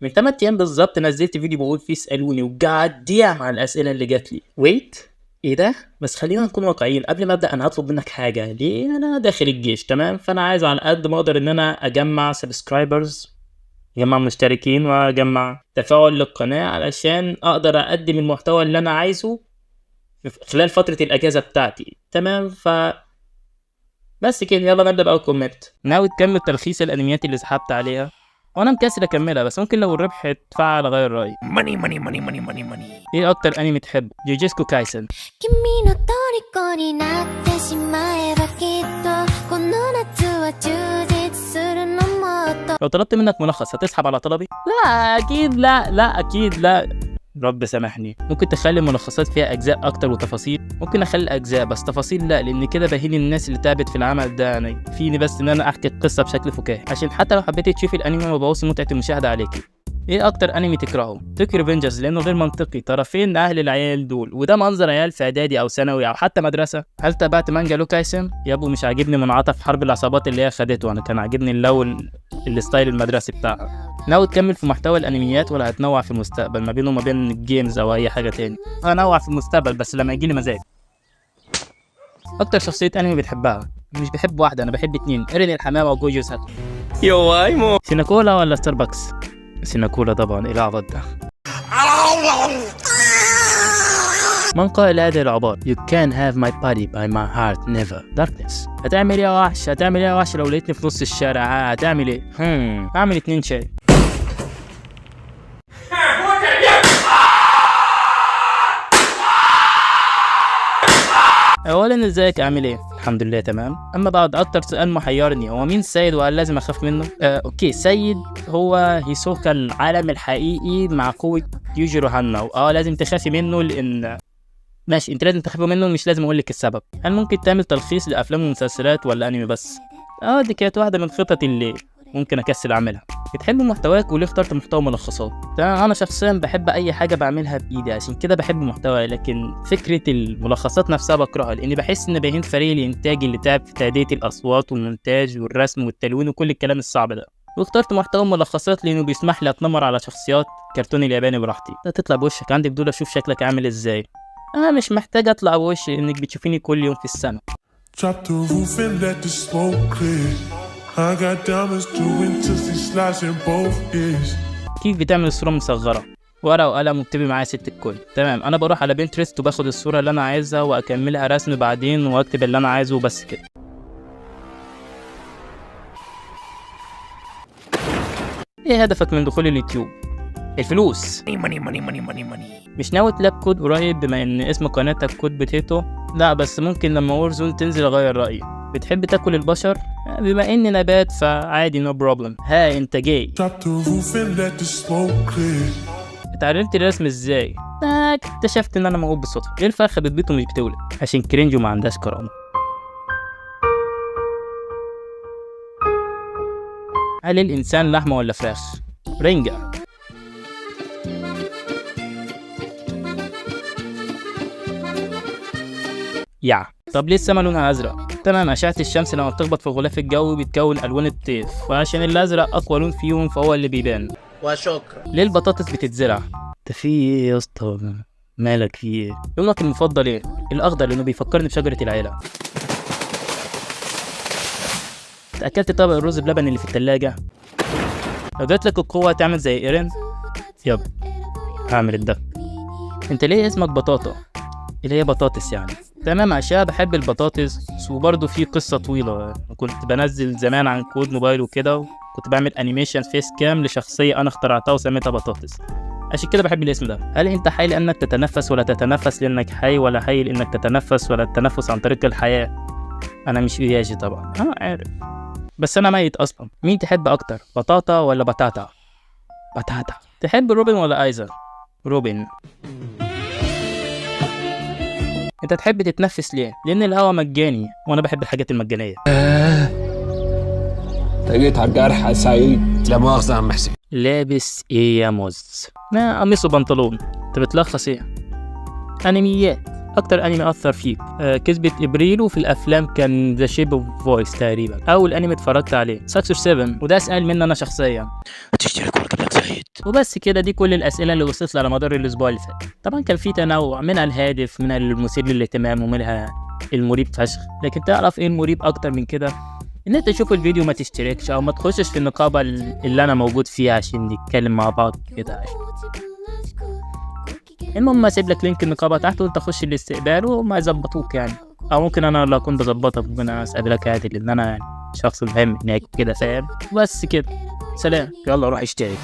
من 8 ايام بالظبط نزلت فيديو بقول فيه اسالوني وجاد ديام على الاسئله اللي جات لي. ويت، ايه ده؟ بس خلينا نكون واقعيين. قبل ما ابدا انا هطلب منك حاجه. ليه؟ انا داخل الجيش، تمام؟ فانا عايز على قد ما اقدر ان انا اجمع سبسكرايبرز، اجمع مشتركين، واجمع تفاعل للقناه علشان اقدر اقدم المحتوى اللي انا عايزه خلال فتره الاجازه بتاعتي، تمام؟ بس كده، يلا نبدا بقى الكومنت. ناوي تكمل تلخيص الانميات اللي سحبت عليها؟ وانا مكسل اكملها، بس ممكن لو الربح اتفعل اغير رايي. ماني ماني ماني ماني ماني ماني. ايه اكتر انمي تحب؟ جوجوتسو كايسن. 君の虜になってしまえばきっとこの夏は充実するのもっと لو طلبت منك ملخص هتسحب على طلبي؟ لا اكيد لا اكيد لا. رب سامحني. ممكن تخلي الملخصات فيها اجزاء اكتر وتفاصيل؟ ممكن اخلي اجزاء بس تفاصيل لا، لان كده بهين الناس اللي تعبت في العمل ده. انا فيني بس ان انا احكي القصه بشكل فكاهي عشان حتى لو حبيتي تشوفي الانمي ما بوظش متعه المشاهده عليكي. ايه اكتر انمي تكرهه؟ توكيو ريفنجرز، لانه غير منطقي. طرفين اهل العيال دول، وده منظر عيال في اعدادي او ثانوي او حتى مدرسه. هل تابعت مانجا لوكايسن؟ يا ابو مش عاجبني منعطف حرب العصابات اللي هي خدته. انا كان عاجبني اللون الستايل المدرسي بتاعها. ناوي تكمل في محتوى الانميات ولا هتنوع في المستقبل ما بينه وما بين الجيمز او اي حاجه تاني؟ هنوع في المستقبل بس لما يجيلي مزاج. اكتر شخصيه انمي بتحبها؟ مش بحب واحده، انا بحب اتنين، ايرين الحمامه وجوجو ساتو. يوايمو. سيناكولا ولا ستاربكس؟ سيناكولا طبعا، ايه العبط ده؟ من قائل هذه العبارة؟ You can't have my body by my heart never darkness. هتعمل ايه يا وحش؟ هتعمل ايه يا وحش لو لقيتني في نص الشارع؟ هتعمل ايه؟ هعمل 2 شاي. اولا ازيك، عامل ايه؟ الحمد لله تمام. اما بعد اكتر سؤال محيرني، هو مين سيد وهل لازم اخاف منه؟ اوكي، سيد هو هيسوكا العالم الحقيقي مع قوة يوجيرو هانا، لازم تخافي منه لان ماشي، انت لازم تخافي منه، مش لازم اقولك السبب. هل ممكن تعمل تلخيص لافلام ومسلسلات ولا انمي بس؟ دي كانت واحدة من خططي اللي ممكن اكسل اعملها. بتحب محتواك وليه اخترت محتوى ملخصات؟ انا شخصيا بحب اي حاجه بعملها بايدي، عشان كده بحب محتوى، لكن فكره الملخصات نفسها بكرهها، لاني بحس ان بهين فريق الانتاج اللي تعب في تأدية الاصوات والمونتاج والرسم والتلوين وكل الكلام الصعب ده. واخترت محتوى ملخصات لانه بيسمح لي اتنمر على شخصيات كرتون الياباني براحتي. لا تطلع بوشك، عندي فضول اشوف شكلك عامل ازاي. انا مش محتاج اطلع بوشي انك بتشوفيني كل يوم في السنه. Drop the roof and let the smoke clear. I got diamonds doing twisty slides in both ears. كيف بتعمل الصورة مصغرة؟ ورقة وقلم وبتبي معايا ست الكل. تمام، أنا بروح على بنترست وباخد الصورة اللي أنا عايزها وأكملها رسم بعدين وأكتب اللي أنا عايزه وبس كده. إيه هدفك من دخول اليوتيوب؟ الفلوس. ماني ماني ماني ماني ماني. مش ناوي تلعب كود قريب بما إن اسم قناتك كود بوتيتو؟ لا، بس ممكن لما وورزون تنزل أغير رأيي. بتحب تاكل البشر؟ بما إني نبات فعادي، نو بروبلم. انت جاي. Drop the roof and let the smoke clear. اتعلمت الرسم ازاي؟ اكتشفت ان انا موهوب بالصدفه. ليه الفرخه بتبيض ومش بتولد؟ عشان كرنج وما عندهاش كرامه. هل الانسان لحمه ولا فراخ؟ رنجة. طب ليه السما لونها ازرق؟ تمام، اشعه الشمس لما بتخبط في الغلاف الجوي بتكون الوان الطيف، وعشان الازرق اقوى لون فيهم فهو اللي بيبان. وشكرا. ليه البطاطس بتتزرع؟ انت في ايه يا اسطى؟ مالك في ايه؟ لونك المفضل ايه؟ الاخضر، لانه بيفكرني بشجره العيله. اكلت طبق الرز بلبن اللي في التلاجة؟ لو جات لك القوه تعمل زي ايرين؟ يب، هعمل الدك. انت ليه اسمك بطاطا؟ اللي هي بطاطس يعني. تمام، عشان بحب البطاطس. وبرضه في قصه طويله، كنت بنزل زمان عن كود موبايل وكده، وكنت بعمل انيميشن فيس كام لشخصيه انا اخترعتها وسميتها بطاطس، عشان كده بحب الاسم ده. هل انت حي لانك تتنفس ولا تتنفس لانك حي، ولا حي لانك تتنفس ولا التنفس عن طريق الحياه؟ انا مش اياجي طبعا، عارف، بس انا ميت اصلا. مين تحب اكتر، بطاطا ولا بطاطا؟ بطاطا. تحب روبن ولا ايزر؟ روبن. انت تحب تتنفس ليه؟ لان الهوا مجاني وانا بحب الحاجات المجانيه. جيت على الجرح يا سعيد. لا مؤاخذة يا عم حسين. لابس ايه يا موز؟ ما قميص وبنطلون. انت بتلخص ايه؟ انميات. اكتر انمي اثر فيك؟ كذبة ابريل، وفي الافلام كان ذا شيب اوف فويس تقريبا. اول انمي اتفرجت عليه ساكسور 7، وده اسأل مني انا شخصيا. هتشترك ولا اجيب لك زيه؟ شاهد. وبس كده، دي كل الاسئله اللي وصلت لي على مدار الاسبوع اللي فات. طبعا كان في تنوع، منها الهادف، منها المثير للاهتمام، ومنها المريب فشخ. لكن تعرف ايه المريب اكتر من كده؟ ان انت تشوف الفيديو ما تشتركش او ما تخشش في النقابه اللي انا موجود فيها عشان نتكلم مع بعض كده. المهم اسيب لك لينك النقابه تحت وانت خش الاستقبال وما يظبطوك يعني، او ممكن انا اللي اكون بظبطك، ممكن استقبلك عادي لان انا يعني شخص مهم هناك كده، فاهم؟ بس كده، سلام، يلا روح اشترك.